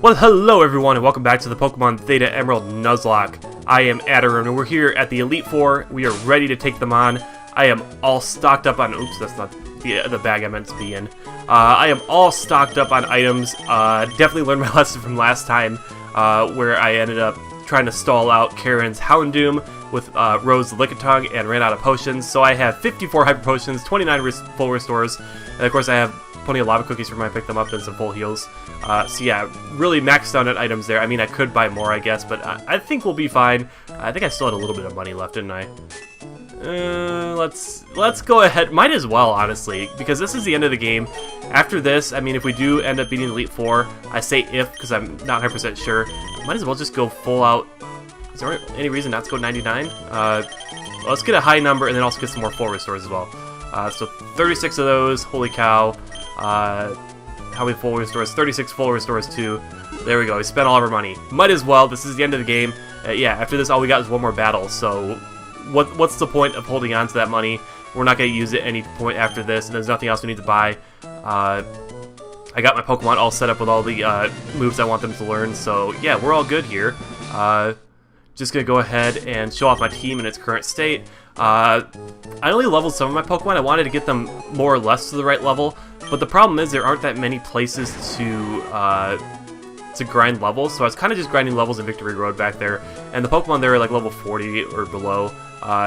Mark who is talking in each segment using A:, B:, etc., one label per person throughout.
A: Well, hello everyone, and welcome back to the Pokemon Theta Emerald Nuzlocke. I am Adrian, and we're here at the Elite Four. We are ready to take them on. I am all stocked up on... Oops, that's not the bag I meant to be in. I am all stocked up on items. Definitely learned my lesson from last time, where I ended up trying to stall out Karen's Houndoom with Rose Lickitung and ran out of potions. So I have 54 Hyper Potions, 29 full restores, and of course I have plenty of lava cookies for when I pick them up and some full heals. So yeah, really maxed out on items there. I mean, I could buy more, I guess, but I think we'll be fine. I think I still had a little bit of money left, didn't I? Let's go ahead. Might as well, honestly, because this is the end of the game. After this, I mean, if we do end up beating Elite Four, I say if because I'm not 100% sure. Might as well just go full out. Is there any reason not to go 99? Let's get a high number and then also get some more full restores as well. So 36 of those. Holy cow. How many full restores? 36 full restores too. There we go. We spent all of our money. Might as well. This is the end of the game. Yeah, after this, all we got is one more battle. So what's the point of holding on to that money? We're not going to use it at any point after this, and there's nothing else we need to buy. I got my Pokemon all set up with all the moves I want them to learn. So yeah, we're all good here. Just going to go ahead and show off my team in its current state. I only leveled some of my Pokemon. I wanted to get them more or less to the right level, but the problem is there aren't that many places to grind levels, so I was kind of just grinding levels in Victory Road back there, and the Pokemon there are like level 40 or below,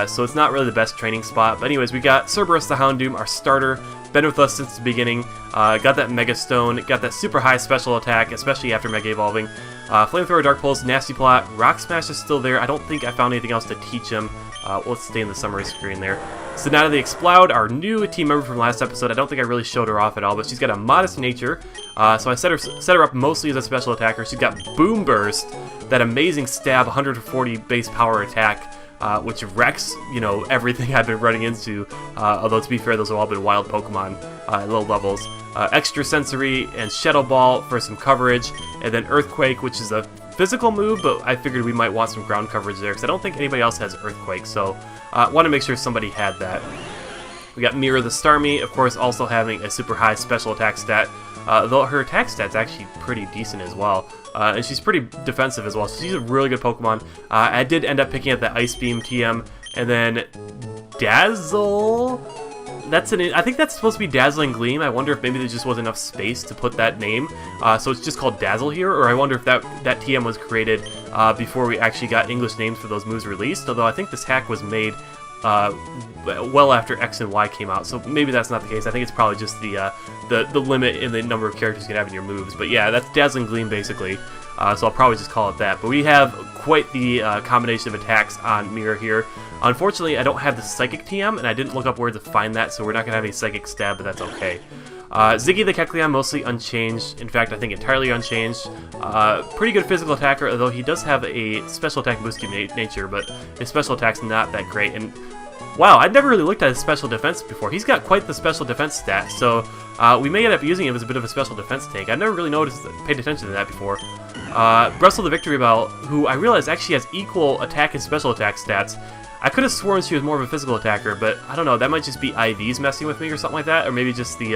A: so it's not really the best training spot. But anyways, we got Cerberus the Houndoom, our starter, been with us since the beginning, got that Mega Stone, got that super high special attack, especially after Mega Evolving. Flamethrower, Dark Pulse, Nasty Plot, Rock Smash is still there. I don't think I found anything else to teach him. Let's stay in the summary screen there. Sonata the Exploud, our new team member from last episode. I don't think I really showed her off at all, but she's got a modest nature. So I set her up mostly as a special attacker. She's got Boom Burst, that amazing stab, 140 base power attack, which wrecks, you know, everything I've been running into. Although to be fair, those have all been wild Pokemon at low levels. Extra Sensory and Shadow Ball for some coverage, and then Earthquake, which is a physical move, but I figured we might want some ground coverage there because I don't think anybody else has Earthquake, so want to make sure somebody had that. We got Mira the Starmie, of course, also having a super high special attack stat, though her attack stat's actually pretty decent as well, and she's pretty defensive as well, so she's a really good Pokemon. I did end up picking up the Ice Beam TM, and then Dazzle... I think that's supposed to be Dazzling Gleam. I wonder if maybe there just wasn't enough space to put that name. So it's just called Dazzle here, or I wonder if that TM was created before we actually got English names for those moves released, although I think this hack was made well after X and Y came out, so maybe that's not the case. I think it's probably just the limit in the number of characters you can have in your moves. But yeah, that's Dazzling Gleam basically, so I'll probably just call it that. But we have quite the combination of attacks on Mira here. Unfortunately, I don't have the Psychic TM, and I didn't look up where to find that, so we're not going to have any Psychic Stab, but that's okay. Ziggy the Kecleon, mostly unchanged. In fact, I think entirely unchanged. Pretty good physical attacker, although he does have a special attack boosting nature, but his special attack's not that great. And wow, I'd never really looked at his special defense before. He's got quite the special defense stat, so we may end up using him as a bit of a special defense tank. I've never really paid attention to that before. Bristle the Victory Bell, who I realized actually has equal attack and special attack stats. I could have sworn she was more of a physical attacker, but I don't know, that might just be IVs messing with me or something like that, or maybe just the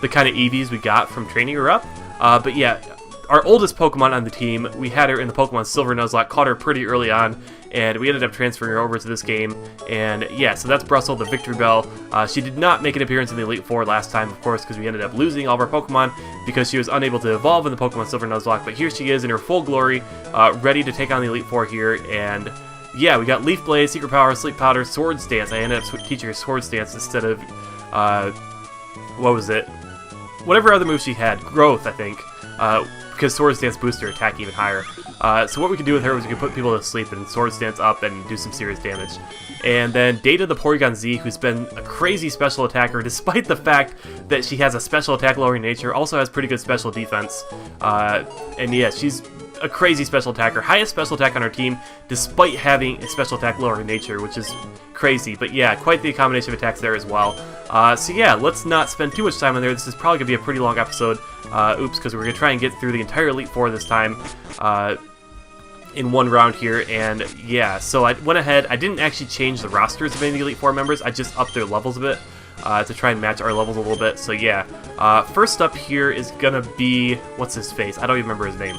A: kind of EVs we got from training her up. But yeah, our oldest Pokemon on the team, we had her in the Pokemon Silver Nuzlocke, caught her pretty early on, and we ended up transferring her over to this game. And yeah, so that's Bristle, the Victory Bell. She did not make an appearance in the Elite Four last time, of course, because we ended up losing all of our Pokemon because she was unable to evolve in the Pokemon Silver Nuzlocke. But here she is in her full glory, ready to take on the Elite Four here. And yeah, we got Leaf Blade, Secret Power, Sleep Powder, Sword Stance. I ended up teaching her Sword Stance instead of, what was it? Whatever other move she had. Growth, I think. Because Sword Stance boosts her attack even higher. So what we could do with her was we could put people to sleep and Sword Stance up and do some serious damage. And then Data the Porygon Z, who's been a crazy special attacker, despite the fact that she has a special attack lowering nature, also has pretty good special defense. And yeah, she's a crazy special attacker. Highest special attack on our team, despite having a special attack lowering nature, which is crazy. But yeah, quite the combination of attacks there as well. So yeah, let's not spend too much time on there. This is probably going to be a pretty long episode. Oops, because we're going to try and get through the entire Elite Four this time in one round here. And yeah, so I went ahead. I didn't actually change the rosters of any of the Elite Four members. I just upped their levels a bit. to try and match our levels a little bit. So yeah, first up here is gonna be, what's his face? I don't even remember his name.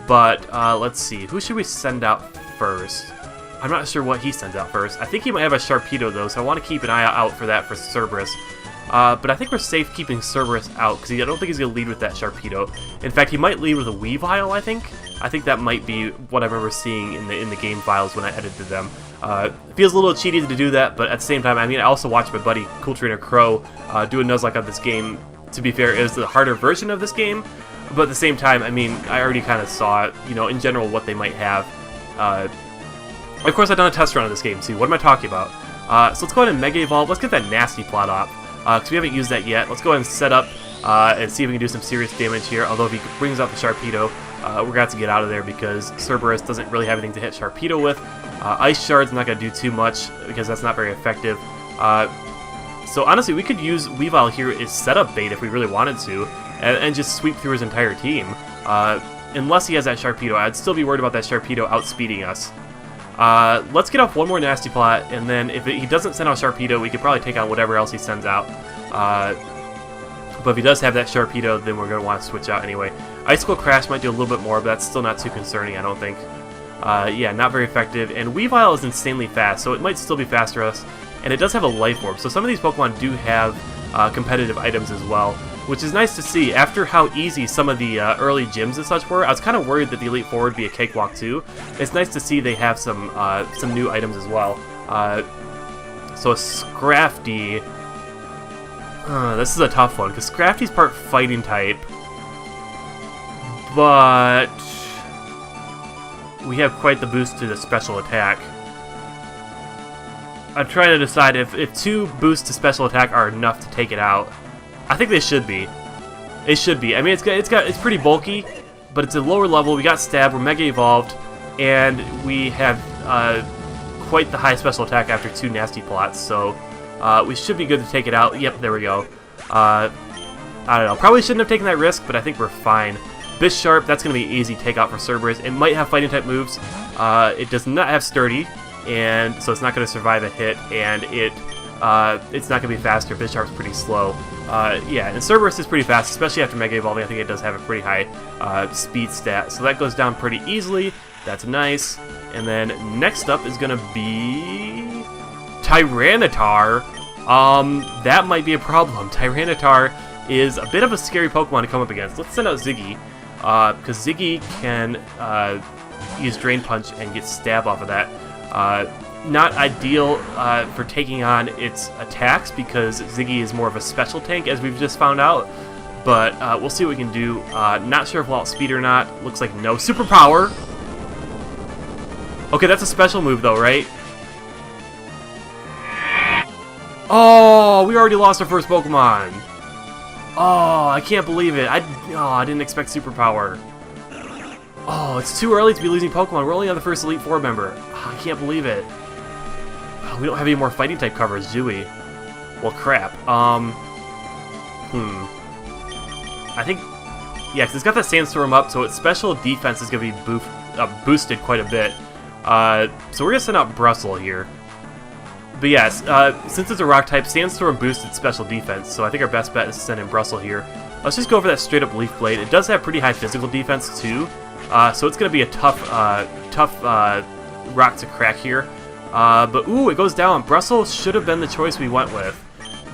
A: But let's see, who should we send out first? I'm not sure what he sends out first. I think he might have a Sharpedo though, so I want to keep an eye out for that for Cerberus. But I think we're safe keeping Cerberus out, because I don't think he's going to lead with that Sharpedo. In fact, he might lead with a Weavile, I think. I think that might be what I remember seeing in the game files when I edited them. It feels a little cheaty to do that, but at the same time, I mean, I also watched my buddy, Cool Trainer Crow, do a Nuzlocke on this game. To be fair, it was the harder version of this game, but at the same time, I mean, I already kind of saw, you know, in general what they might have. Of course, I've done a test run of this game, see, what am I talking about? So let's go ahead and Mega Evolve. Let's get that Nasty Plot up, because we haven't used that yet. Let's go ahead and set up and see if we can do some serious damage here, although if he brings out the Sharpedo, we're going to have to get out of there because Cerberus doesn't really have anything to hit Sharpedo with. Ice Shard's not going to do too much because that's not very effective. So honestly, we could use Weavile here as setup bait if we really wanted to, and just sweep through his entire team. Unless he has that Sharpedo, I'd still be worried about that Sharpedo outspeeding us. Let's get off one more Nasty Plot, and then if he doesn't send out Sharpedo, we could probably take on whatever else he sends out. But if he does have that Sharpedo, then we're going to want to switch out anyway. Icicle Crash might do a little bit more, but that's still not too concerning, I don't think. Yeah, not very effective. And Weavile is insanely fast, so it might still be faster us. And it does have a Life Orb, so some of these Pokemon do have competitive items as well, which is nice to see. After how easy some of the early gyms and such were, I was kind of worried that the Elite Four would be a cakewalk too. It's nice to see they have some new items as well. So a Scrafty. This is a tough one, because Scrafty's part fighting type, but we have quite the boost to the special attack. I'm trying to decide if 2 boosts to special attack are enough to take it out. I think they should be. It should be. I mean, it's pretty bulky, but it's a lower level. We got Stab, we're Mega Evolved, and we have quite the high special attack after 2 Nasty Plots, so we should be good to take it out. Yep, there we go. I don't know. Probably shouldn't have taken that risk, but I think we're fine. Bisharp, that's going to be an easy takeout for Cerberus. It might have fighting type moves. It does not have Sturdy, and so it's not going to survive a hit, and it's not going to be faster. Bisharp's pretty slow. Yeah, and Cerberus is pretty fast, especially after Mega Evolving. I think it does have a pretty high speed stat, so that goes down pretty easily. That's nice. And then next up is going to be Tyranitar. That might be a problem. Tyranitar is a bit of a scary Pokemon to come up against. Let's send out Ziggy, because Ziggy can use Drain Punch and get Stab off of that. Not ideal for taking on its attacks, because Ziggy is more of a special tank, as we've just found out. But we'll see what we can do. Not sure if we'll outspeed or not. Looks like no. Superpower! Okay, that's a special move though, right? Oh, we already lost our first Pokemon. Oh, I can't believe it. I didn't expect Superpower. Oh, it's too early to be losing Pokemon. We're only on the first Elite Four member. Oh, I can't believe it. Oh, we don't have any more fighting type coverage, do we? Well, crap. I think, yeah, 'cause it's got that Sandstorm up, so its special defense is going to be boosted quite a bit. So we're going to send out Brussel here. But yes, since it's a rock type, Sandstorm boosted special defense, so I think our best bet is to send in Brussel here. Let's just go for that straight up Leaf Blade. It does have pretty high physical defense too, so it's going to be a tough rock to crack here. But ooh, it goes down. Brussel should have been the choice we went with,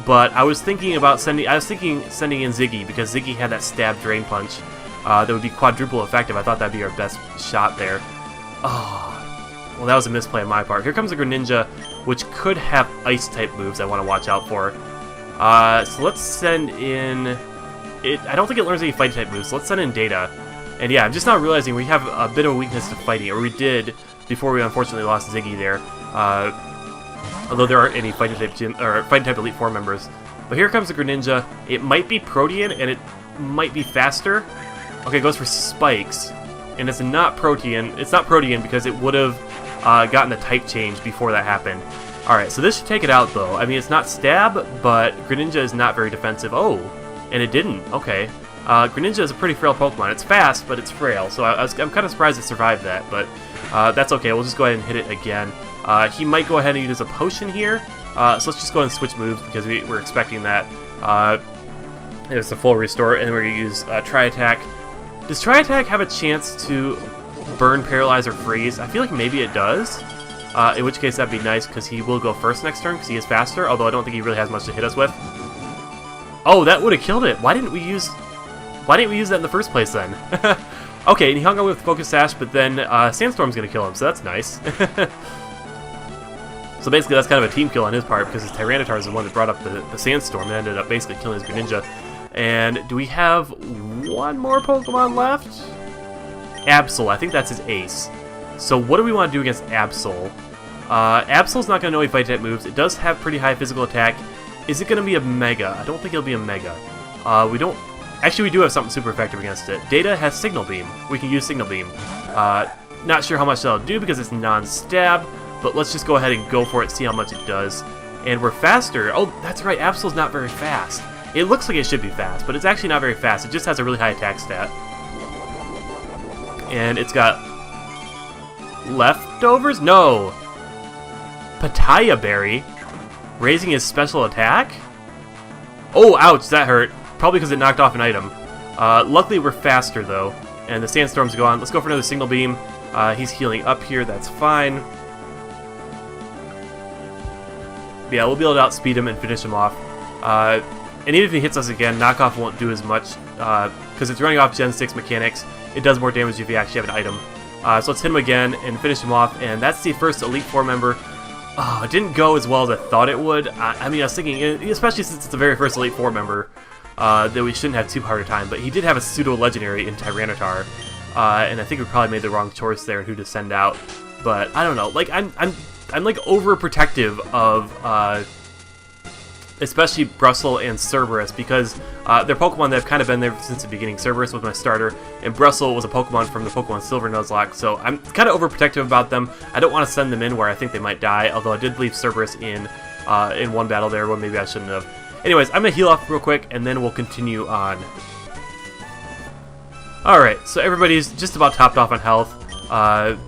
A: but I was thinking about sending in Ziggy, because Ziggy had that Stab Drain Punch that would be quadruple effective. I thought that'd be our best shot there. Oh. Well, that was a misplay on my part. Here comes a Greninja, which could have Ice-type moves I want to watch out for. So let's send in... I don't think it learns any Fight-type moves, so let's send in Data. And yeah, I'm just not realizing we have a bit of a weakness to fighting, or we did before we unfortunately lost Ziggy there. Although there aren't any Fighting-type Elite Four members. But here comes the Greninja. It might be Protean, and it might be faster. Okay, it goes for Spikes. And it's not Protean. It's not Protean because it would have gotten the type change before that happened. Alright, so this should take it out though. I mean, it's not Stab, but Greninja is not very defensive. Oh, and it didn't. Okay. Greninja is a pretty frail Pokemon. It's fast, but it's frail, so I'm kind of surprised it survived that, but that's okay. We'll just go ahead and hit it again. He might go ahead and use a potion here. So let's just go ahead and switch moves because we're expecting that. There's a full restore, and we're going to use Tri-Attack. Does Tri-Attack have a chance to burn, paralyze, or freeze? I feel like maybe it does. In which case that'd be nice because he will go first next turn because he is faster, although I don't think he really has much to hit us with. Oh, that would have killed it. Why didn't we use that in the first place then? Okay, and he hung out with Focus Sash, but then Sandstorm's going to kill him, so that's nice. So basically that's kind of a team kill on his part because his Tyranitar is the one that brought up the Sandstorm and ended up basically killing his Greninja. And do we have one more Pokemon left? Absol, I think that's his ace. So what do we want to do against Absol? Absol's not going to know any Fight-type moves. It does have pretty high physical attack. Is it going to be a Mega? I don't think it'll be a Mega. We don't... Actually, we do have something super effective against it. Data has Signal Beam. We can use Signal Beam. Not sure how much that'll do because it's non-stab, but let's just go ahead and go for it, see how much it does. And we're faster. Oh, that's right, Absol's not very fast. It looks like it should be fast, but it's actually not very fast. It just has a really high attack stat. And it's got... Leftovers? No! Papaya Berry? Raising his special attack? Oh, ouch, that hurt. Probably because it knocked off an item. Luckily, we're faster, though. And the Sandstorm's gone. Let's go for another Signal Beam. He's healing up here. That's fine. Yeah, we'll be able to outspeed him and finish him off. And even if he hits us again, Knockoff won't do as much. Because it's running off Gen 6 mechanics. It does more damage if you actually have an item. So let's hit him again and finish him off. And that's the first Elite Four member. Oh, it didn't go as well as I thought it would. I mean, I was thinking, especially since it's the very first Elite Four member, that we shouldn't have too hard a time. But he did have a pseudo-legendary in Tyranitar, and I think we probably made the wrong choice there in who to send out. But I don't know. Like I'm like overprotective of especially Brussel and Cerberus because they're Pokemon that have kind of been there since the beginning. Cerberus was my starter, and Brussel was a Pokemon from the Pokemon Silver Nuzlocke, so I'm kind of overprotective about them. I don't want to send them in where I think they might die, although I did leave Cerberus in one battle there when maybe I shouldn't have. Anyways, I'm going to heal up real quick, and then we'll continue on. Alright, so everybody's just about topped off on health. I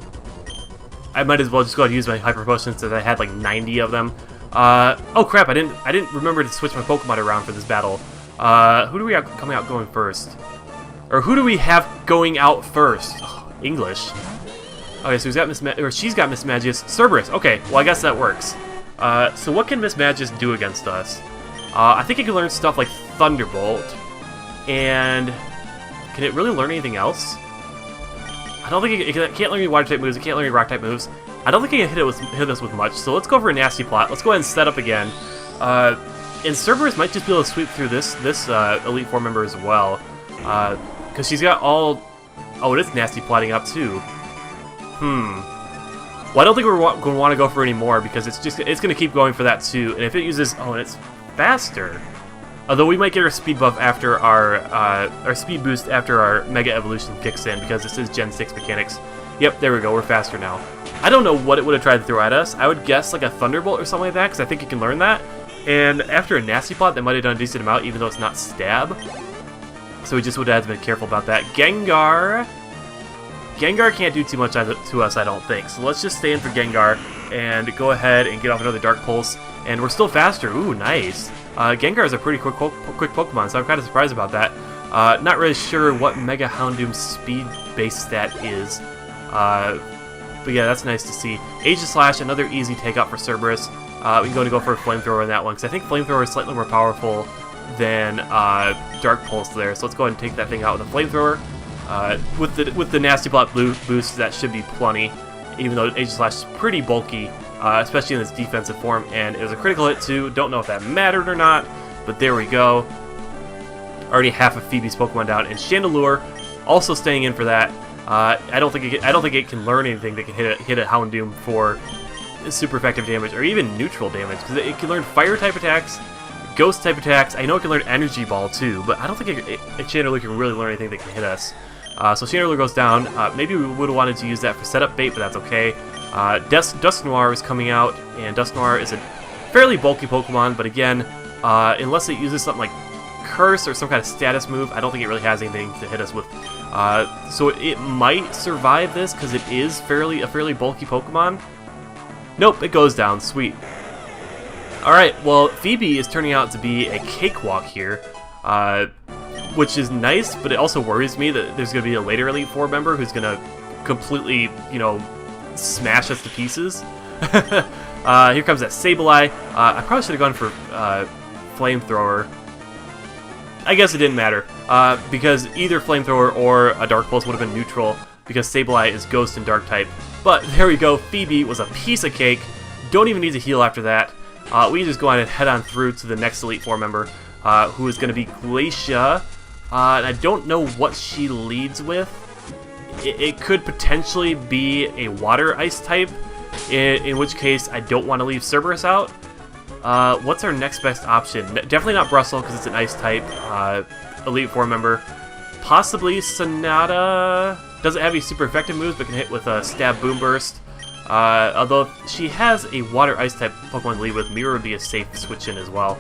A: might as well just go ahead and use my Hyper Potions since I had like 90 of them. Oh crap, I didn't remember to switch my Pokemon around for this battle. Who do we have coming out going first? Or who do we have going out first? Oh, English. Okay, so she's got Miss Magius. Cerberus. Okay, well I guess that works. So what can Miss Magius do against us? I think it can learn stuff like Thunderbolt. And can it really learn anything else? I don't think it can't learn any Water-type moves. It can't learn any Rock-type moves. I don't think it can hit us with much, so let's go for a Nasty Plot. Let's go ahead and set up again. And Cerberus might just be able to sweep through this Elite Four member as well. Because she's got all... Oh, it is Nasty Plotting up too. Well, I don't think we're going to want to go for any more because it's going to keep going for that too. And if it uses... Oh, and it's faster. Although we might get our speed buff after our speed boost after our Mega Evolution kicks in because this is Gen 6 mechanics. Yep, there we go. We're faster now. I don't know what it would have tried to throw at us. I would guess like a Thunderbolt or something like that because I think it can learn that. And after a Nasty Plot, that might have done a decent amount even though it's not stab. So we just would have to be careful about that. Gengar can't do too much to us, I don't think. So let's just stay in for Gengar and go ahead and get off another Dark Pulse. And we're still faster. Ooh, nice. Gengar is a pretty quick Pokemon, so I'm kind of surprised about that. Not really sure what Mega Houndoom's speed base stat is. But yeah, that's nice to see. Aegis Slash, another easy take-out for Cerberus. We can go for a Flamethrower in that one, because I think Flamethrower is slightly more powerful than Dark Pulse there. So let's go ahead and take that thing out with a Flamethrower. With the Nasty Plot boost, that should be plenty, even though Aegis Slash is pretty bulky, especially in its defensive form. And it was a critical hit too. Don't know if that mattered or not, but there we go. Already half of Phoebe's Pokemon down, and Chandelure also staying in for that. I don't think it can learn anything that can hit a Houndoom for super effective damage or even neutral damage because it can learn Fire type attacks, Ghost type attacks. I know it can learn Energy Ball too, but I don't think Chandelure can really learn anything that can hit us. So Chandelure goes down. Maybe we would have wanted to use that for setup bait, but that's okay. Dusknoir is coming out, and Dusknoir is a fairly bulky Pokemon, but again, unless it uses something like Curse or some kind of status move, I don't think it really has anything to hit us with. So it might survive this because it is a fairly bulky Pokemon. Nope, it goes down. Sweet. Alright, well, Phoebe is turning out to be a cakewalk here, which is nice, but it also worries me that there's going to be a later Elite Four member who's going to completely, you know, smash us to pieces. Here comes that Sableye. I probably should have gone for Flamethrower. I guess it didn't matter, because either Flamethrower or a Dark Pulse would have been neutral, because Sableye is Ghost and Dark type. But there we go, Phoebe was a piece of cake. Don't even need to heal after that. We just go on and head on through to the next Elite Four member, who is going to be Glacia. And I don't know what she leads with. It could potentially be a Water Ice type, in which case I don't want to leave Cerberus out. What's our next best option? Definitely not Brussels, because it's an Ice type Elite Four member. Possibly Sonata. Doesn't have any super effective moves, but can hit with a Stab Boom Burst. Although if she has a Water Ice type Pokemon to lead with, Mira would be a safe switch in as well.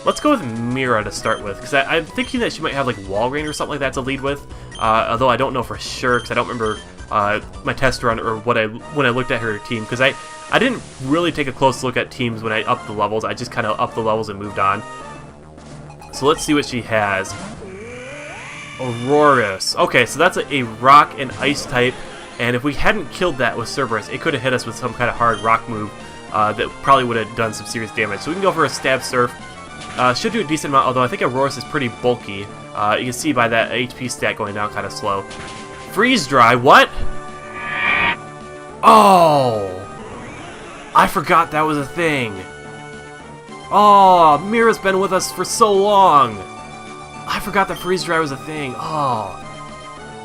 A: Let's go with Mira to start with, because I'm thinking that she might have like Walrein or something like that to lead with. Although I don't know for sure, because I don't remember my test run or when I looked at her team, because I didn't really take a close look at teams when I upped the levels. I just kind of upped the levels and moved on. So let's see what she has. Aurorus. Okay, so that's a Rock and Ice type, and if we hadn't killed that with Cerberus, it could have hit us with some kind of hard Rock move that probably would have done some serious damage. So we can go for a Stab Surf. Should do a decent amount, although I think Aurorus is pretty bulky. You can see by that HP stat going down kind of slow. Freeze Dry, what? Oh! I forgot that was a thing. Oh, Mira's been with us for so long. I forgot that Freeze Dry was a thing. Oh.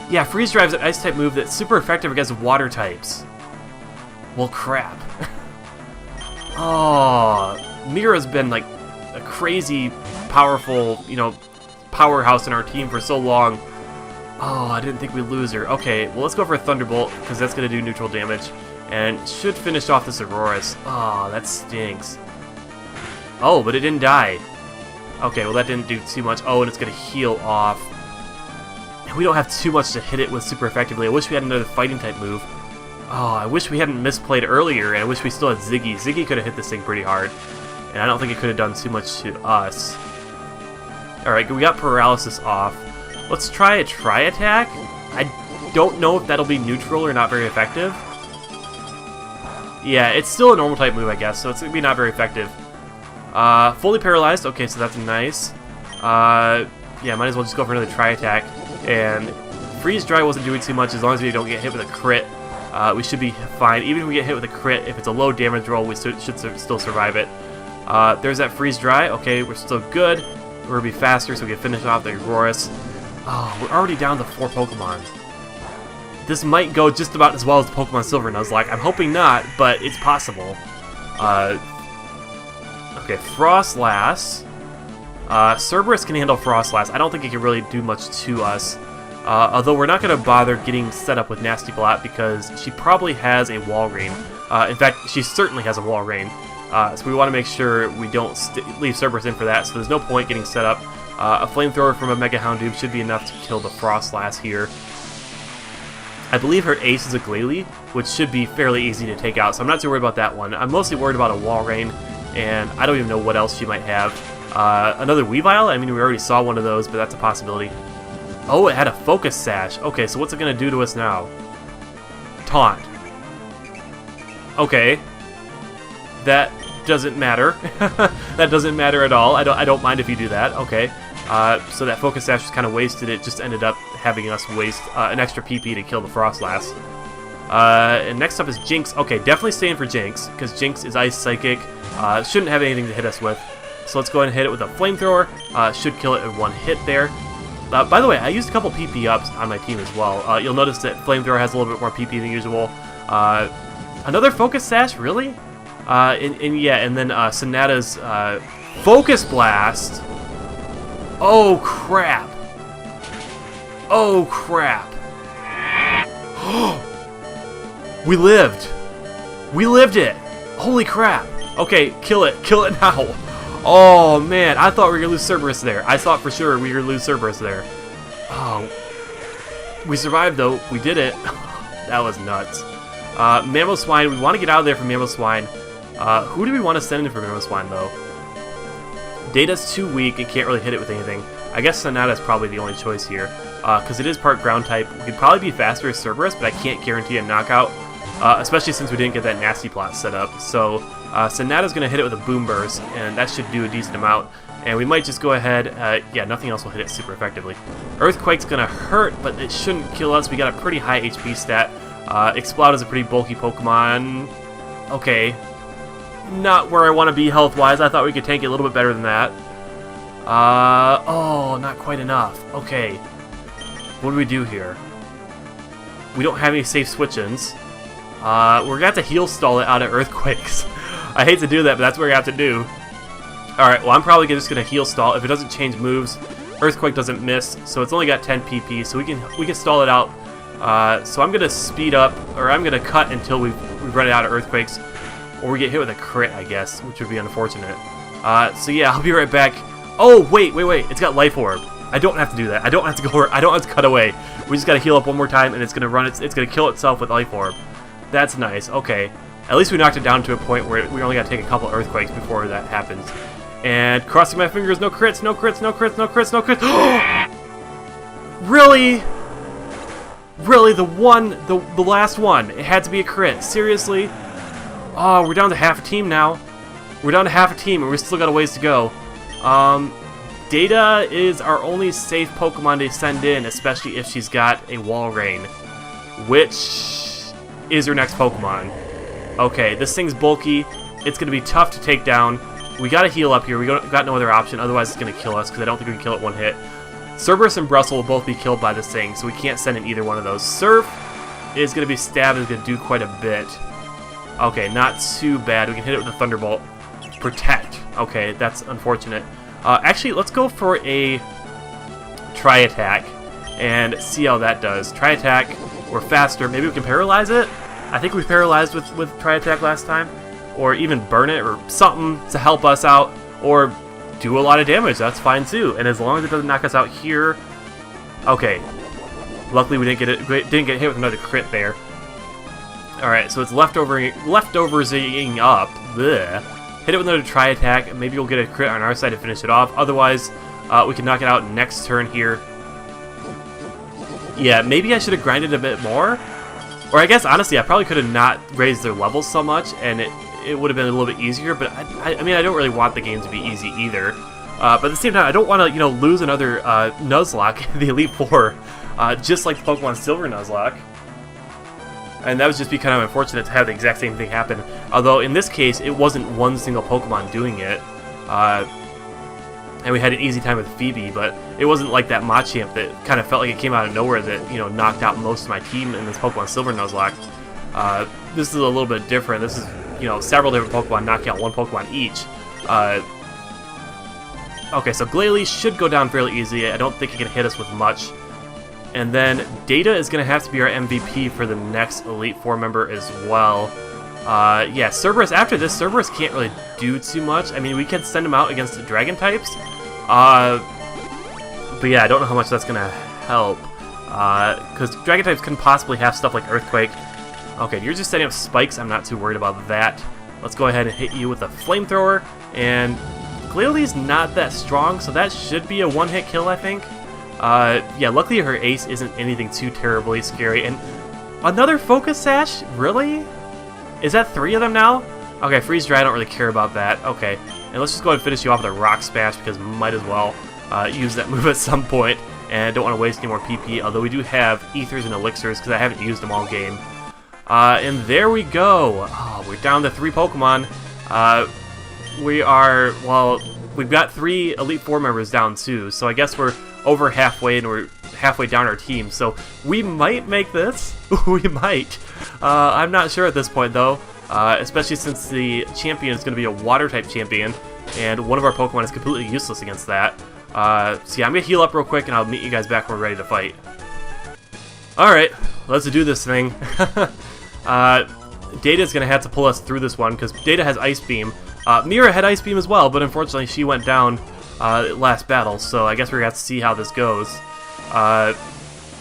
A: Yeah, Freeze Dry is an Ice type move that's super effective against Water types. Well, crap. Oh, Mira's been like a crazy, powerful, you know, powerhouse in our team for so long. Oh, I didn't think we'd lose her. Okay, well, let's go for a Thunderbolt, because that's going to do neutral damage, and should finish off this Aurorus. Oh, that stinks. Oh, but it didn't die. Okay, well, that didn't do too much. Oh, and it's going to heal off. And we don't have too much to hit it with super effectively. I wish we had another fighting type move. Oh, I wish we hadn't misplayed earlier, and I wish we still had Ziggy. Ziggy could have hit this thing pretty hard, and I don't think it could have done too much to us. Alright, we got Paralysis off. Let's try a Tri-Attack. I don't know if that'll be neutral or not very effective. Yeah, it's still a normal type move, I guess, so it's going to be not very effective. Fully Paralyzed. Okay, so that's nice. Yeah, might as well just go for another Tri-Attack. And Freeze Dry wasn't doing too much as long as we don't get hit with a crit. We should be fine. Even if we get hit with a crit, if it's a low damage roll, we should still survive it. There's that Freeze Dry. Okay, we're still good. We're going to be faster so we can finish off the Aurorus. Oh, we're already down to 4 Pokemon. This might go just about as well as the Pokemon Silver Nuzlocke. I'm hoping not, but it's possible. Okay, Frostlass. Cerberus can handle Frostlass. I don't think it can really do much to us. Although we're not going to bother getting set up with Nasty Plot because she probably has a Walrein. In fact, she certainly has a Walrein. So we want to make sure we don't leave Cerberus in for that, so there's no point getting set up. A Flamethrower from a Mega Houndoom should be enough to kill the Frostlass here. I believe her ace is a Glalie, which should be fairly easy to take out, so I'm not too worried about that one. I'm mostly worried about a Walrein, and I don't even know what else she might have. Another Weavile? I mean, we already saw one of those, but that's a possibility. Oh, it had a Focus Sash. Okay, so what's it going to do to us now? Taunt. Okay. That doesn't matter. That doesn't matter at all. I don't mind if you do that. Okay. So that Focus Sash was kind of wasted. It just ended up having us waste an extra PP to kill the Frostlass. And next up is Jinx. Okay, definitely staying for Jinx, because Jinx is Ice Psychic. Shouldn't have anything to hit us with. So let's go ahead and hit it with a Flamethrower. Should kill it in one hit there. By the way, I used a couple PP ups on my team as well. You'll notice that Flamethrower has a little bit more PP than usual. Another Focus Sash? Really? And then Sonata's Focus Blast. Oh crap! Oh crap! We lived! We lived it! Holy crap! Okay, kill it now! Oh man, I thought we were gonna lose Cerberus there. I thought for sure we were gonna lose Cerberus there. Oh, we survived though. We did it. That was nuts. Mamoswine. We want to get out of there from Mamoswine. Who do we want to send in for Mamoswine though? Data's too weak and can't really hit it with anything. I guess Sonata's probably the only choice here, because it is part ground type. We could probably be faster as Cerberus, but I can't guarantee a knockout, especially since we didn't get that nasty plot set up. So Sonata's going to hit it with a Boom Burst, and that should do a decent amount. And we might just go ahead, yeah, nothing else will hit it super effectively. Earthquake's going to hurt, but it shouldn't kill us. We got a pretty high HP stat. Exploud is a pretty bulky Pokemon. Okay. Not where I want to be health-wise. I thought we could tank it a little bit better than that. Oh, not quite enough. Okay. What do we do here? We don't have any safe switch-ins. We're going to have to heal stall it out of Earthquakes. I hate to do that, but that's what we're going to have to do. Alright, well, I'm probably just going to heal stall. If it doesn't change moves, Earthquake doesn't miss, so it's only got 10 PP, so we can stall it out. So I'm going to speed up, or I'm going to cut until we've run it out of Earthquakes, or we get hit with a crit, I guess, which would be unfortunate. So yeah, I'll be right back. Oh, wait, it's got Life Orb. I don't have to do that. I don't have to go. I don't have to cut away. We just got to heal up one more time, and it's going to it's going to kill itself with Life Orb. That's nice. Okay. At least we knocked it down to a point where we only got to take a couple Earthquakes before that happens. And crossing my fingers, no crits, no crits, no crits, no crits, no crits. Really? Really, the last one. It had to be a crit. Seriously? Oh, we're down to half a team now. We're down to half a team, and we still got a ways to go. Data is our only safe Pokemon to send in, especially if she's got a Walrein, which is her next Pokemon. Okay, this thing's bulky. It's going to be tough to take down. We got to heal up here. We got no other option, otherwise it's going to kill us, because I don't think we can kill it one hit. Cerberus and Brussel will both be killed by this thing, so we can't send in either one of those. Surf is going to be stabbed, is going to do quite a bit. Okay, not too bad. We can hit it with a Thunderbolt. Protect. Okay, that's unfortunate. Actually, let's go for a Tri-Attack and see how that does. Tri-Attack, we're faster. Maybe we can paralyze it? I think we paralyzed with Tri-Attack last time. Or even burn it or something to help us out. Or do a lot of damage. That's fine too. And as long as it doesn't knock us out here... Okay. Luckily we didn't get hit with another crit there. Alright, so it's leftoversing up. Blech. Hit it with another Tri-Attack. Maybe we'll get a crit on our side to finish it off. Otherwise, we can knock it out next turn here. Yeah, maybe I should have grinded a bit more. Or I guess, honestly, I probably could have not raised their levels so much, and it would have been a little bit easier. But, I mean, I don't really want the game to be easy either. But at the same time, I don't want to, lose another Nuzlocke in the Elite Four, just like the Pokemon Silver Nuzlocke. And that would just be kind of unfortunate to have the exact same thing happen. Although, in this case, it wasn't one single Pokemon doing it. And we had an easy time with Phoebe, but it wasn't like that Machamp that kind of felt like it came out of nowhere that, knocked out most of my team in this Pokemon Silver Nuzlocke. This is a little bit different. This is, several different Pokemon knocking out one Pokemon each. Okay, so Glalie should go down fairly easily. I don't think it can hit us with much. And then Data is going to have to be our MVP for the next Elite Four member as well. Yeah, Cerberus, after this, Cerberus can't really do too much. I mean, we can send him out against the Dragon types. But yeah, I don't know how much that's going to help. Because Dragon types can possibly have stuff like Earthquake. Okay, you're just setting up spikes. I'm not too worried about that. Let's go ahead and hit you with a Flamethrower. And Glalie's not that strong, so that should be a one-hit kill, I think. Yeah, luckily her ace isn't anything too terribly scary. And another Focus Sash? Really? Is that 3 of them now? Okay, Freeze Dry, I don't really care about that. Okay, and let's just go ahead and finish you off with a Rock Smash, because might as well use that move at some point. And I don't want to waste any more PP, although we do have Ethers and Elixirs, because I haven't used them all game. And there we go. Oh, we're down to 3 Pokemon. We are, well, we've got 3 Elite Four members down too, so I guess we're over halfway, and we're halfway down our team, so we might make this. We might. I'm not sure at this point, though, especially since the champion is going to be a Water-type champion, and one of our Pokemon is completely useless against that. So yeah, I'm going to heal up real quick, and I'll meet you guys back when we're ready to fight. Alright, let's do this thing. Data's going to have to pull us through this one, because Data has Ice Beam. Mira had Ice Beam as well, but unfortunately she went down last battle, so I guess we're going to have to see how this goes. I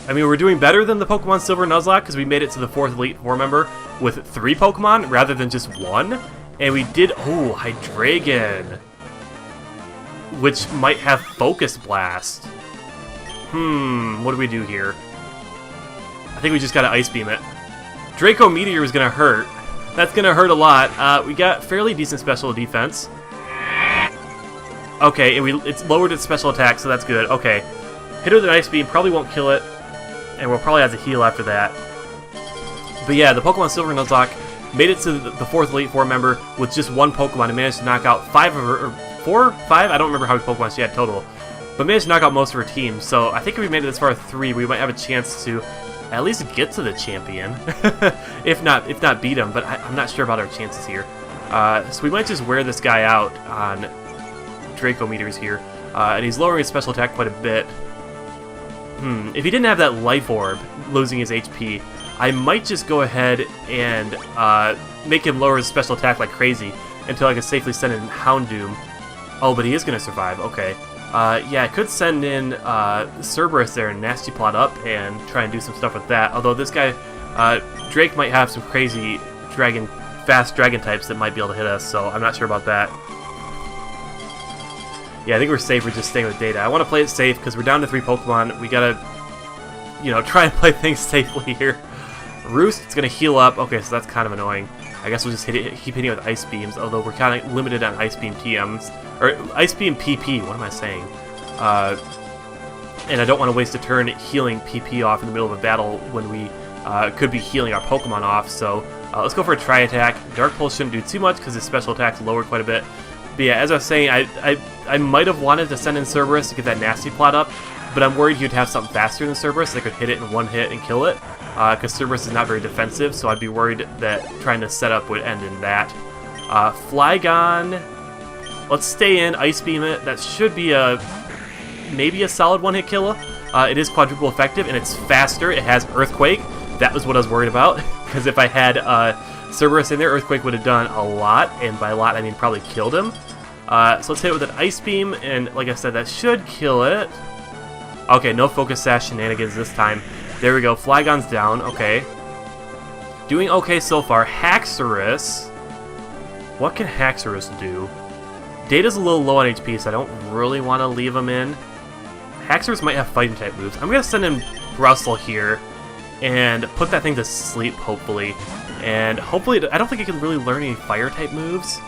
A: mean, we're doing better than the Pokemon Silver Nuzlocke, because we made it to the 4th Elite Four member with 3 Pokemon rather than just 1. And we did... Oh, Hydreigon. which might have Focus Blast. What do we do here? I think we just gotta Ice Beam it. Draco Meteor is gonna hurt. That's gonna hurt a lot. We got fairly decent special defense. Okay, it's lowered its special attack, so that's good. Okay. Hit it with an Ice Beam, probably won't kill it, and we'll probably have to heal after that. But yeah, the Pokemon Silver Nuzlocke made it to the 4th Elite Four member with just one Pokemon and managed to knock out 5 of her, or 4? 5? I don't remember how many Pokemon she had total. But managed to knock out most of her team, so I think if we made it as far as 3, we might have a chance to at least get to the champion. if not beat him, but I'm not sure about our chances here. So we might just wear this guy out on Draco Meteors here. And he's lowering his special attack quite a bit. If he didn't have that Life Orb, losing his HP, I might just go ahead and make him lower his special attack like crazy until I can safely send in Houndoom. Oh, but he is going to survive. Okay. Yeah, I could send in Cerberus there and Nasty Plot up and try and do some stuff with that. Although this guy, Drake might have some crazy fast dragon types that might be able to hit us, so I'm not sure about that. Yeah, I think we're safe. We're just staying with Data. I want to play it safe because we're down to 3 Pokemon. We gotta, try and play things safely here. Roost, it's gonna heal up. Okay, so that's kind of annoying. I guess we'll just keep hitting it with Ice Beams, although we're kind of limited on Ice Beam TMs. Or Ice Beam PP, what am I saying? And I don't want to waste a turn healing PP off in the middle of a battle when we could be healing our Pokemon off, so let's go for a Tri-Attack. Dark Pulse shouldn't do too much because his special attack's lowered quite a bit. But yeah, as I was saying, I might have wanted to send in Cerberus to get that Nasty Plot up, but I'm worried he'd have something faster than Cerberus that could hit it in one hit and kill it, because Cerberus is not very defensive, so I'd be worried that trying to set up would end in that. Flygon, let's stay in, Ice Beam it. That should be maybe a solid one-hit killer. It is quadruple effective, and it's faster. It has Earthquake. That was what I was worried about, because if I had Cerberus in there, Earthquake would have done a lot, and by a lot I mean probably killed him. So let's hit it with an Ice Beam, and like I said, that should kill it. Okay, no Focus Sash shenanigans this time. There we go, Flygon's down, okay. Doing okay so far. Haxorus. What can Haxorus do? Data's a little low on HP, so I don't really want to leave him in. Haxorus might have fighting type moves. I'm going to send in Brustle here and put that thing to sleep, hopefully. And hopefully, I don't think it can really learn any fire type moves.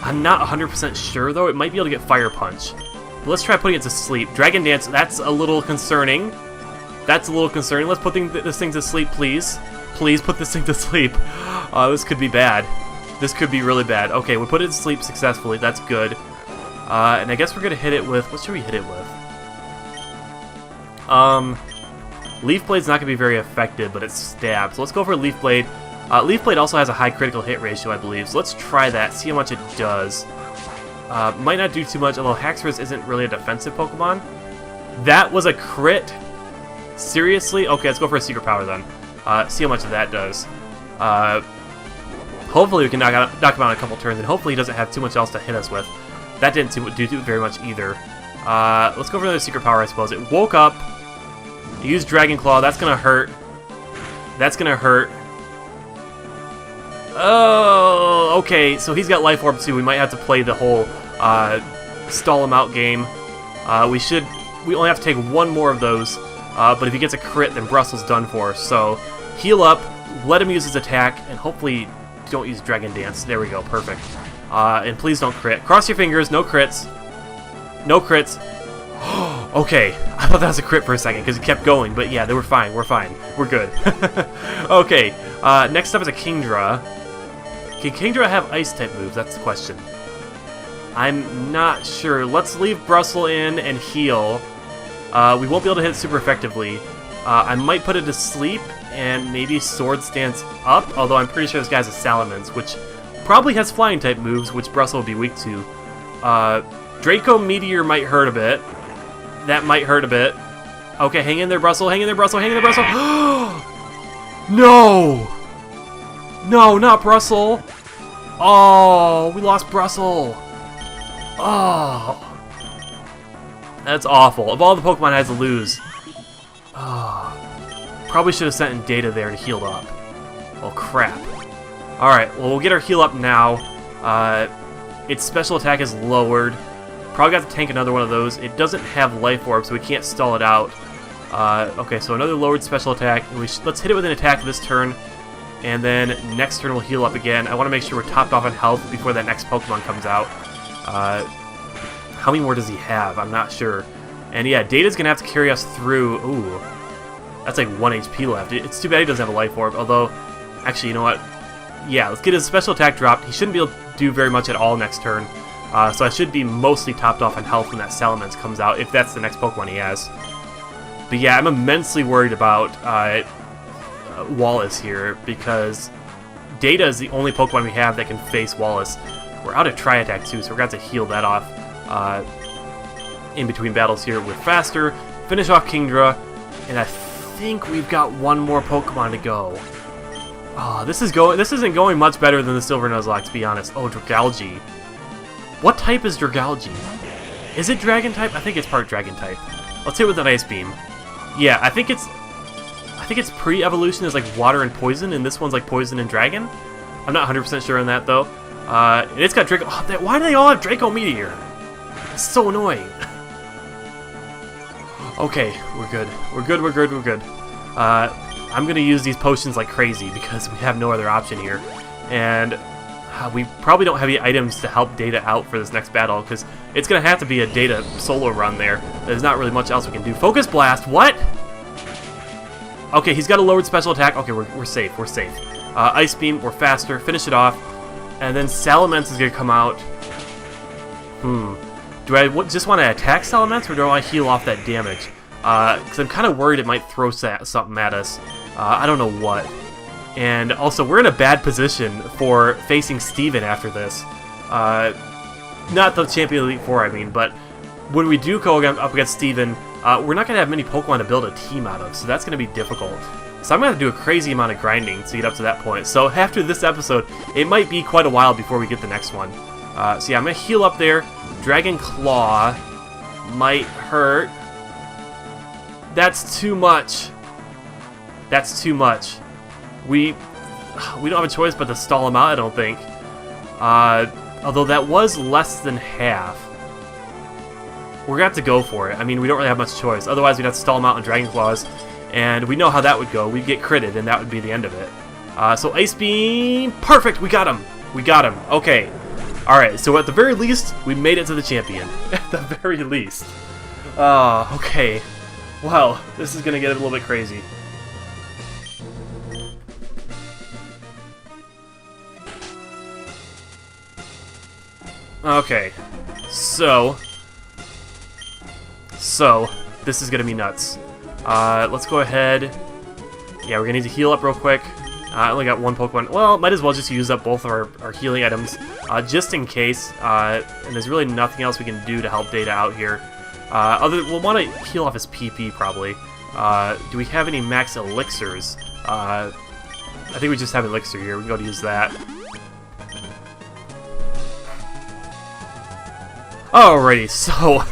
A: I'm not 100% sure, though. It might be able to get Fire Punch. But let's try putting it to sleep. Dragon Dance, that's a little concerning. That's a little concerning. Let's put this thing to sleep, please. Please put this thing to sleep. This could be bad. This could be really bad. Okay, we put it to sleep successfully. That's good. And I guess we're going to hit it with... What should we hit it with? Leaf Blade's not going to be very effective, but it's Stab. So let's go for Leaf Blade. Leaf Blade also has a high critical hit ratio, I believe. So let's try that, see how much it does. Might not do too much, although Haxorus isn't really a defensive Pokemon. That was a crit? Seriously? Okay, let's go for a Secret Power then. See how much that does. Hopefully we can knock him out in a couple turns, and hopefully he doesn't have too much else to hit us with. That didn't do very much either. Let's go for another Secret Power, I suppose. It woke up. It used Dragon Claw. That's going to hurt. That's going to hurt. Oh, okay. So he's got Life Orb too. We might have to play the whole stall him out game. We only have to take one more of those. But if he gets a crit, then Brustle's done for. So heal up, let him use his attack, and hopefully don't use Dragon Dance. There we go. Perfect. And please don't crit. Cross your fingers. No crits. No crits. Okay, I thought that was a crit for a second because it kept going, but yeah, they were fine. We're fine. We're good. Okay, next up is a Kingdra. Can Kingdra have Ice-type moves? That's the question. I'm not sure. Let's leave Brustle in and heal. We won't be able to hit it super effectively. I might put it to sleep and maybe Sword Stance up, although I'm pretty sure this guy's a Salamence, which probably has Flying-type moves, which Brustle will be weak to. Draco Meteor might hurt a bit. That might hurt a bit. Okay, hang in there, Brustle. Hang in there, Brustle. Hang in there, Brustle. No! No, not Brustle. Oh, we lost Brustle. Oh. That's awful. Of all the Pokemon I had to lose. Oh. Probably should have sent in Data there to heal up. Oh, crap. Alright, well, we'll get our heal up now. Its special attack is lowered. Probably got to tank another one of those. It doesn't have Life Orb, so we can't stall it out. Okay, so another lowered special attack. Let's hit it with an attack this turn, and then next turn we'll heal up again. I want to make sure we're topped off on health before that next Pokemon comes out. How many more does he have? I'm not sure. And yeah, Data's going to have to carry us through. Ooh, that's like 1 HP left. It's too bad he doesn't have a Life Orb, although, actually, you know what? Yeah, let's get his special attack dropped. He shouldn't be able to do very much at all next turn. So I should be mostly topped off on health when that Salamence comes out, if that's the next Pokemon he has. But yeah, I'm immensely worried about Wallace here, because Data is the only Pokemon we have that can face Wallace. We're out of Tri-Attack too, so we're going to have to heal that off in between battles here. We're faster, finish off Kingdra, and I think we've got one more Pokemon to go. Oh, this isn't going much better than the Silver Nuzlocke, to be honest. Oh, Dragalge. What type is Dragalge? Is it Dragon type? I think it's part Dragon type. Let's hit it with an Ice Beam. Yeah, I think its pre-evolution is like Water and Poison, and this one's like Poison and Dragon. I'm not 100% sure on that though. And it's got Draco. Oh, why do they all have Draco Meteor? It's so annoying. Okay, we're good. We're good. We're good. We're good. I'm gonna use these potions like crazy because we have no other option here, and we probably don't have any items to help Data out for this next battle, because it's going to have to be a Data solo run there. There's not really much else we can do. Focus Blast, what? Okay, he's got a lowered special attack. Okay, we're safe, we're safe. Ice Beam, we're faster, finish it off. And then Salamence is going to come out. Do I just want to attack Salamence, or do I want to heal off that damage? Because I'm kind of worried it might throw something at us. I don't know what. And also, we're in a bad position for facing Steven after this. Not the Champion Elite Four, I mean, but when we do go up against Steven, we're not going to have many Pokemon to build a team out of, so that's going to be difficult. So I'm going to have to do a crazy amount of grinding to get up to that point. So after this episode, it might be quite a while before we get the next one. So yeah, I'm going to heal up there. Dragon Claw might hurt. That's too much. That's too much. We don't have a choice but to stall him out, I don't think. Although that was less than half. We're going to have to go for it. I mean, we don't really have much choice. Otherwise, we'd have to stall him out in Dragon Claws. And we know how that would go. We'd get critted, and that would be the end of it. So Ice Beam. Perfect! We got him! We got him. Okay. Alright, so at the very least, we made it to the champion. At the very least. Okay. Wow, this is going to get a little bit crazy. Okay, so this is gonna be nuts. Let's go ahead. Yeah, we're gonna need to heal up real quick. I only got one Pokemon. Well, might as well just use up both of our healing items, just in case. And there's really nothing else we can do to help Data out here. We'll want to heal off his PP probably. Do we have any max elixirs? I think we just have elixir here. We can go to use that. Alrighty, so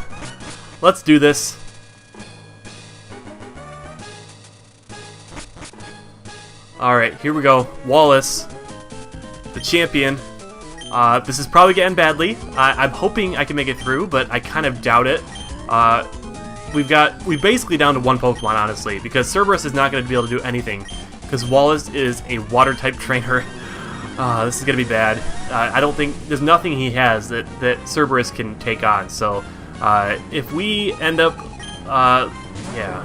A: let's do this. Alright, here we go. Wallace, the champion. This is probably getting badly. I'm hoping I can make it through, but I kind of doubt it. We're basically down to one Pokemon, honestly, because Cerberus is not going to be able to do anything, because Wallace is a Water-type trainer. This is going to be bad. I don't think... There's nothing he has that Cerberus can take on, so... if we end up... yeah.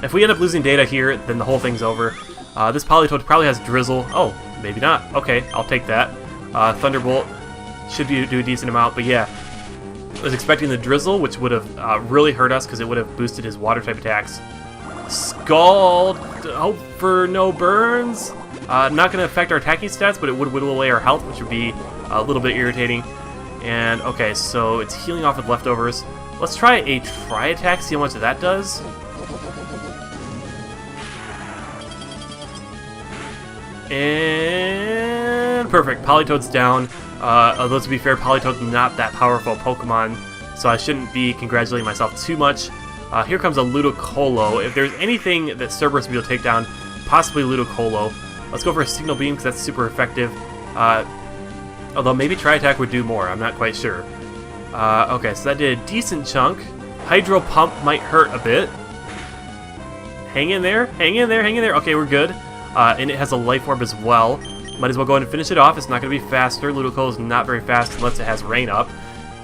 A: If we end up losing Data here, then the whole thing's over. This Politoed probably has Drizzle. Oh, maybe not. Okay, I'll take that. Thunderbolt should do a decent amount, but yeah. I was expecting the Drizzle, which would have really hurt us, because it would have boosted his Water-type attacks. Scald! Hope for no burns. Not going to affect our attacking stats, but it would whittle away our health, which would be a little bit irritating. And, okay, so it's healing off with leftovers. Let's try a Tri-Attack, see how much that does. And perfect, Politoed's down. Although, to be fair, Politoed's not that powerful Pokemon, so I shouldn't be congratulating myself too much. Here comes a Ludicolo. If there's anything that Cerberus will be able to take down, possibly Ludicolo. Let's go for a Signal Beam, because that's super effective. Although maybe Tri-Attack would do more, I'm not quite sure. Okay, so that did a decent chunk. Hydro Pump might hurt a bit. Hang in there, hang in there, hang in there. Okay, we're good. And it has a Life Orb as well. Might as well go ahead and finish it off. It's not going to be faster. Ludicolo is not very fast unless it has Rain Up.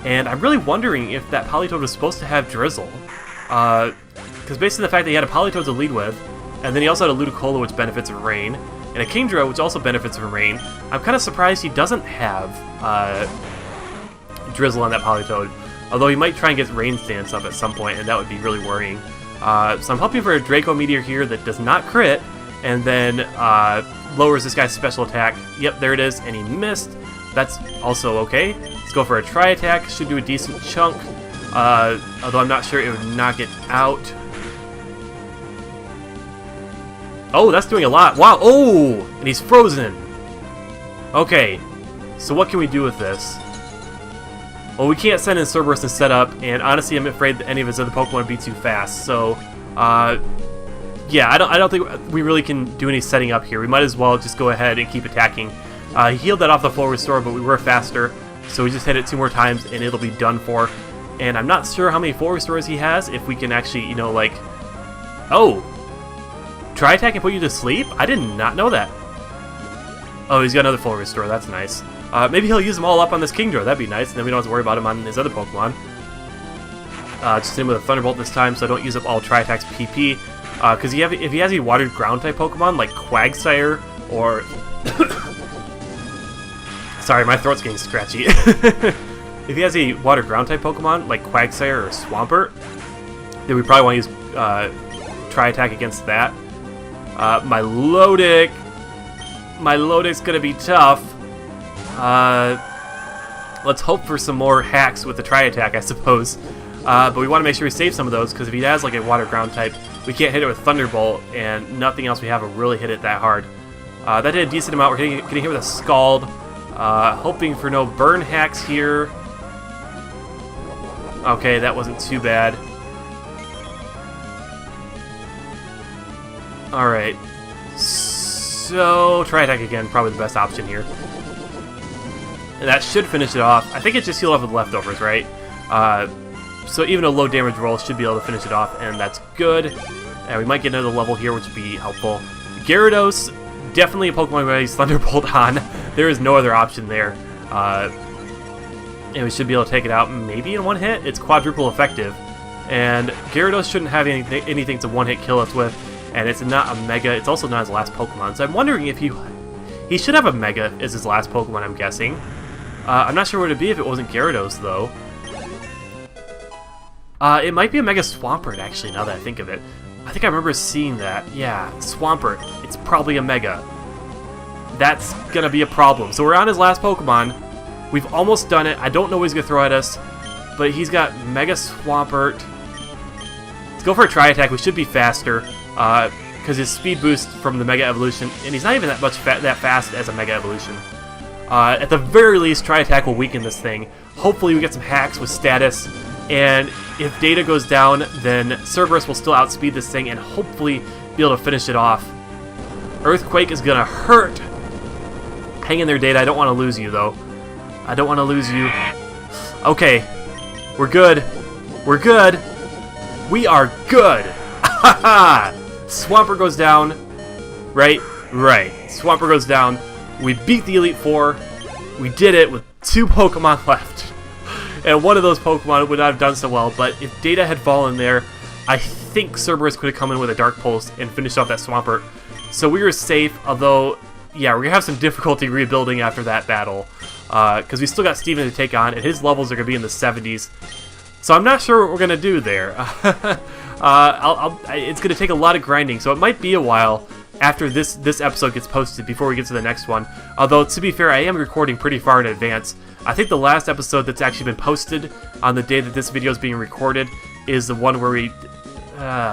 A: And I'm really wondering if that Politoed was supposed to have Drizzle. Because based on the fact that he had a Politoed to lead with, and then he also had a Ludicolo which benefits from Rain, and a Kingdra which also benefits from Rain, I'm kind of surprised he doesn't have Drizzle on that Politoed. Although he might try and get Rain Stance up at some point, and that would be really worrying. So I'm hoping for a Draco Meteor here that does not crit, and then lowers this guy's special attack. Yep, there it is, and he missed. That's also okay. Let's go for a Tri-Attack. Should do a decent chunk, although I'm not sure it would knock it out. Oh, that's doing a lot. Wow, oh! And he's frozen. Okay, so what can we do with this? Well, we can't send in Cerberus and set up, and honestly, I'm afraid that any of his other Pokemon would be too fast. So, yeah, I don't think we really can do any setting up here. We might as well just go ahead and keep attacking. He healed that off the full restore, but we were faster, so we just hit it 2 more times, and it'll be done for. And I'm not sure how many full restores he has. If we can actually, you know, like, oh, Tri-Attack and put you to sleep? I did not know that. Oh, he's got another full restore. That's nice. Maybe he'll use them all up on this Kingdra. That'd be nice, and then we don't have to worry about him on his other Pokemon. Just hit him with a Thunderbolt this time, so I don't use up all Tri-Attack's PP. Because if he has any watered ground-type Pokemon, like Quagsire or... Sorry, my throat's getting scratchy. If he has a watered ground-type Pokemon, like Quagsire or Swampert, then we probably want to use Tri-Attack against that. My Lodic's gonna be tough. Let's hope for some more hacks with the Tri-Attack, I suppose. But we want to make sure we save some of those, because if he has like a water ground type, we can't hit it with Thunderbolt, and nothing else we have will really hit it that hard. That did a decent amount. We're getting hit with a Scald. Hoping for no burn hacks here. Okay, that wasn't too bad. Alright. So, Tri-Attack again, probably the best option here. And that should finish it off. I think it just healed off with leftovers, right? So even a low damage roll should be able to finish it off, and that's good. And we might get another level here, which would be helpful. Gyarados, definitely a Pokemon we use Thunderbolt on. There is no other option there. And we should be able to take it out maybe in one hit. It's quadruple effective. And Gyarados shouldn't have anything to one-hit kill us with. And it's not a Mega. It's also not his last Pokemon. So I'm wondering if he should have a Mega as his last Pokemon, I'm guessing. I'm not sure what it would be if it wasn't Gyarados, though. It might be a Mega Swampert, actually, now that I think of it. I think I remember seeing that. Yeah, Swampert. It's probably a Mega. That's gonna be a problem. So we're on his last Pokemon. We've almost done it. I don't know what he's gonna throw at us, but he's got Mega Swampert. Let's go for a Tri-Attack. We should be faster, because his speed boost from the Mega Evolution, and he's not even that much that fast as a Mega Evolution. At the very least, Tri-Attack will weaken this thing. Hopefully we get some hacks with status, and if Data goes down, then Cerberus will still outspeed this thing and hopefully be able to finish it off. Earthquake is gonna hurt. Hang in there, Data. I don't want to lose you, though. I don't want to lose you. Okay. We're good. We're good. We are good. Haha! Swampert goes down. Right? Right. Swampert goes down. We beat the Elite Four. We did it with 2 Pokemon left. And one of those Pokemon would not have done so well, but if Data had fallen there, I think Cerberus could have come in with a Dark Pulse and finished off that Swampert. So we were safe, although, yeah, we're going to have some difficulty rebuilding after that battle. Because we still got Steven to take on, and his levels are going to be in the 70s. So I'm not sure what we're going to do there. It's going to take a lot of grinding, so it might be a while after this episode gets posted before we get to the next one. Although, to be fair, I am recording pretty far in advance. I think the last episode that's actually been posted on the day that this video is being recorded is the one where we...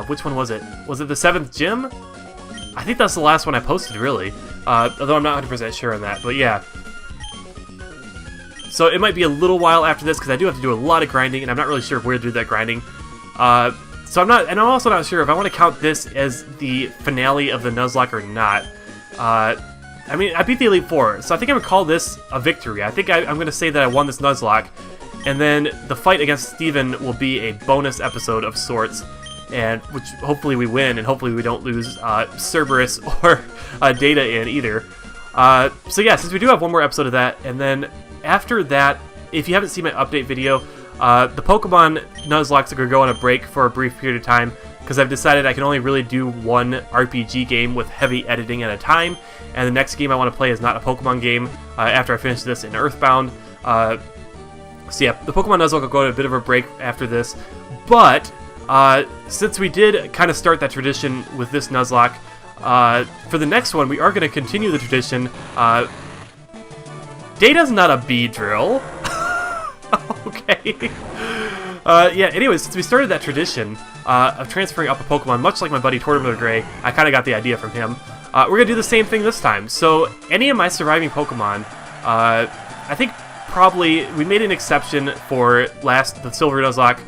A: which one was it? Was it the 7th gym? I think that's the last one I posted, really. Although I'm not 100% sure on that, but yeah. So it might be a little while after this, because I do have to do a lot of grinding, and I'm not really sure where to do that grinding. So I'm also not sure if I want to count this as the finale of the Nuzlocke or not. I mean, I beat the Elite Four, so I think I'm going to call this a victory. I think I'm going to say that I won this Nuzlocke, and then the fight against Steven will be a bonus episode of sorts, and which hopefully we win, and hopefully we don't lose Cerberus or Data in either. So yeah, since we do have one more episode of that, and then after that, if you haven't seen my update video, the Pokemon Nuzlocke are going to go on a break for a brief period of time, because I've decided I can only really do one RPG game with heavy editing at a time, and the next game I want to play is not a Pokemon game after I finish this in Earthbound. So yeah, the Pokemon Nuzlocke will go on a bit of a break after this, but since we did kind of start that tradition with this Nuzlocke, for the next one we are going to continue the tradition. Data's not a Beedrill. Okay. Yeah, anyways, since we started that tradition of transferring up a Pokemon, much like my buddy Tortimer Gray, I kind of got the idea from him. We're going to do the same thing this time. So, any of my surviving Pokemon, I think probably we made an exception for the Silver Nuzlocke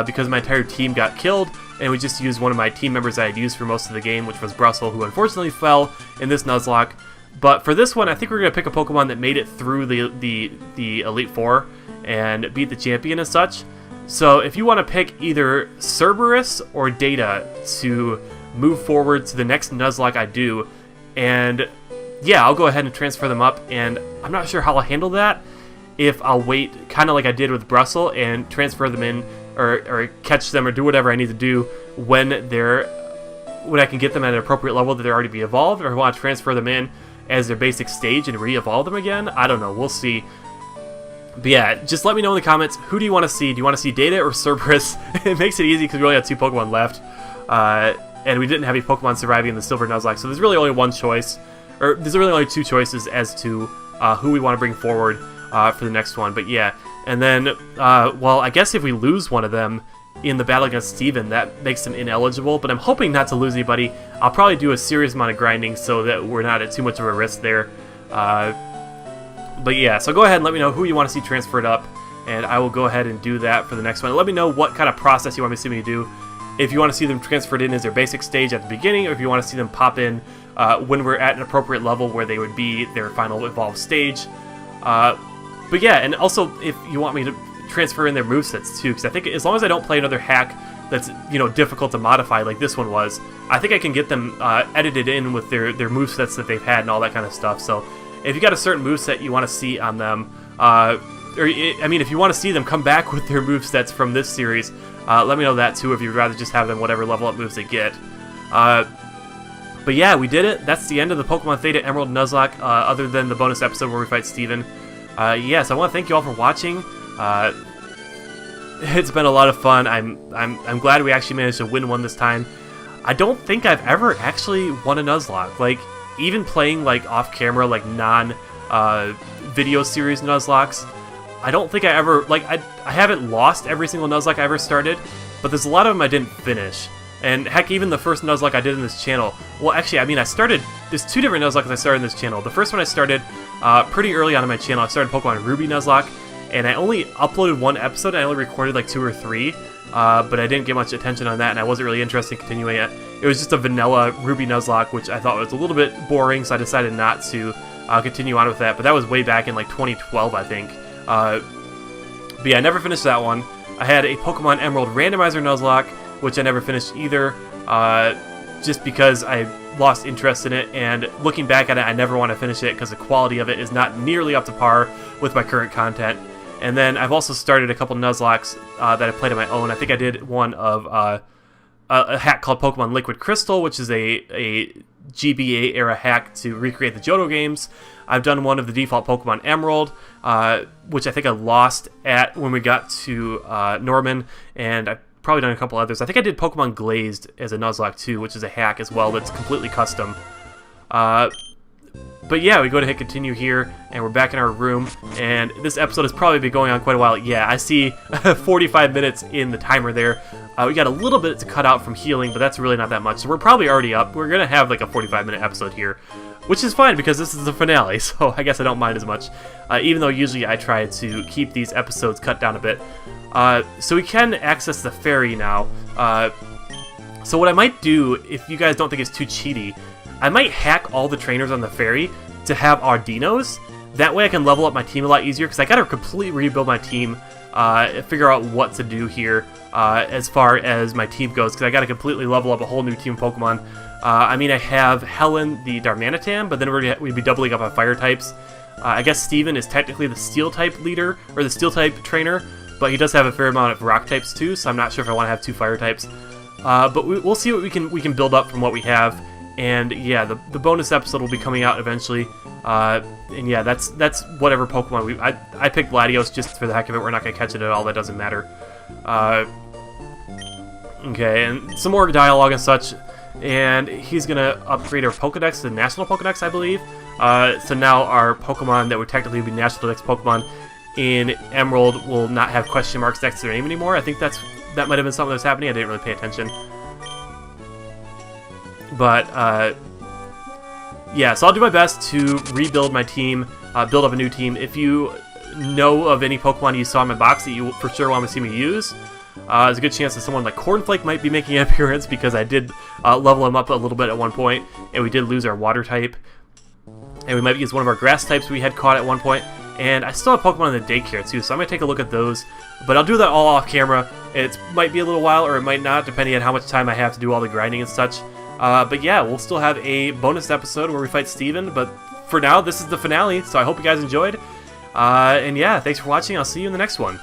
A: because my entire team got killed, and we just used one of my team members that I'd used for most of the game, which was Brussel, who unfortunately fell in this Nuzlocke. But for this one, I think we're going to pick a Pokemon that made it through the Elite Four and beat the champion and such. So if you want to pick either Cerberus or Data to move forward to the next Nuzlocke I do, and yeah, I'll go ahead and transfer them up, and I'm not sure how I'll handle that. If I'll wait, kind of like I did with Brussel, and transfer them in, or catch them, or do whatever I need to do when I can get them at an appropriate level that they're already be evolved, or if I want to transfer them in as their basic stage and re-evolve them again. I don't know, we'll see. But yeah, just let me know in the comments, who do you want to see? Do you want to see Data or Cerberus? It makes it easy because we only have 2 Pokemon left, and we didn't have any Pokemon surviving in the Silver Nuzlocke, so there's really only one choice, or there's really only 2 choices as to who we want to bring forward for the next one. But yeah, and then, well, I guess if we lose one of them in the battle against Steven, that makes them ineligible, but I'm hoping not to lose anybody. I'll probably do a serious amount of grinding so that we're not at too much of a risk there. But yeah, so go ahead and let me know who you want to see transferred up, and I will go ahead and do that for the next one. Let me know what kind of process you want me to see me do. If you want to see them transferred in as their basic stage at the beginning, or if you want to see them pop in when we're at an appropriate level where they would be their final evolved stage. But yeah, and also if you want me to transfer in their movesets too, because I think as long as I don't play another hack that's, you know, difficult to modify like this one was, I think I can get them edited in with their movesets that they've had and all that kind of stuff. So if you got a certain moveset you want to see on them, I mean, if you want to see them come back with their movesets from this series, let me know that too, if you'd rather just have them whatever level up moves they get. But yeah, we did it. That's the end of the Pokemon Theta Emerald Nuzlocke, other than the bonus episode where we fight Steven. Yes, I want to thank you all for watching. It's been a lot of fun. I'm glad we actually managed to win one this time. I don't think I've ever actually won a Nuzlocke. Like, even playing like off camera, like non video series Nuzlockes, I don't think I ever, like, I haven't lost every single Nuzlocke I ever started, but there's a lot of them I didn't finish. And heck, even the first Nuzlocke I did in this channel, well, actually, I mean, there's 2 different Nuzlockes I started in this channel. The first one I started pretty early on in my channel. I started Pokemon Ruby Nuzlocke, and I only uploaded 1 episode. I only recorded like 2 or 3, but I didn't get much attention on that, and I wasn't really interested in continuing it. It was just a vanilla Ruby Nuzlocke, which I thought was a little bit boring, so I decided not to continue on with that. But that was way back in like 2012, I think. But yeah, I never finished that one. I had a Pokemon Emerald Randomizer Nuzlocke, which I never finished either, just because I lost interest in it, and looking back at it, I never want to finish it because the quality of it is not nearly up to par with my current content. And then I've also started a couple Nuzlockes that I played on my own. I think I did one of a hack called Pokemon Liquid Crystal, which is a GBA era hack to recreate the Johto games. I've done one of the default Pokemon Emerald, which I think I lost at when we got to Norman, and I've probably done a couple others. I think I did Pokemon Glazed as a Nuzlocke too, which is a hack as well that's completely custom. But yeah, we go to hit continue here, and we're back in our room, and this episode has probably been going on quite a while. Yeah, I see 45 minutes in the timer there. We got a little bit to cut out from healing, but that's really not that much, so we're probably already up. We're going to have like a 45-minute episode here, which is fine because this is the finale, so I guess I don't mind as much, even though usually I try to keep these episodes cut down a bit. So we can access the ferry now. So what I might do, if you guys don't think it's too cheaty, I might hack all the trainers on the ferry to have Ardinos. That way I can level up my team a lot easier, because I gotta completely rebuild my team figure out what to do here as far as my team goes, because I got to completely level up a whole new team of Pokemon. I mean, I have Helen, the Darmanitan, but then we'd be doubling up on fire types. I guess Steven is technically the steel type leader, or the steel type trainer, but he does have a fair amount of rock types too, so I'm not sure if I want to have 2 fire types. But we'll see what we can build up from what we have. And yeah, the bonus episode will be coming out eventually. And yeah, that's whatever Pokemon I picked Latios just for the heck of it. We're not gonna catch it at all. That doesn't matter. Okay, and some more dialogue and such. And he's gonna upgrade our Pokedex to National Pokedex, I believe. So now our Pokemon that would technically be National Dex Pokemon in Emerald will not have question marks next to their name anymore. I think that might have been something that was happening. I didn't really pay attention. But yeah, so I'll do my best to rebuild my team, build up a new team. If you know of any Pokemon you saw in my box that you for sure want to see me use, there's a good chance that someone like Cornflake might be making an appearance, because I did level him up a little bit at one point, and we did lose our water type. And we might use one of our grass types we had caught at one point. And I still have Pokemon in the daycare too, so I'm going to take a look at those. But I'll do that all off camera. It might be a little while, or it might not, depending on how much time I have to do all the grinding and such. But yeah, we'll still have a bonus episode where we fight Steven. But for now, this is the finale, so I hope you guys enjoyed. And yeah, thanks for watching. I'll see you in the next one.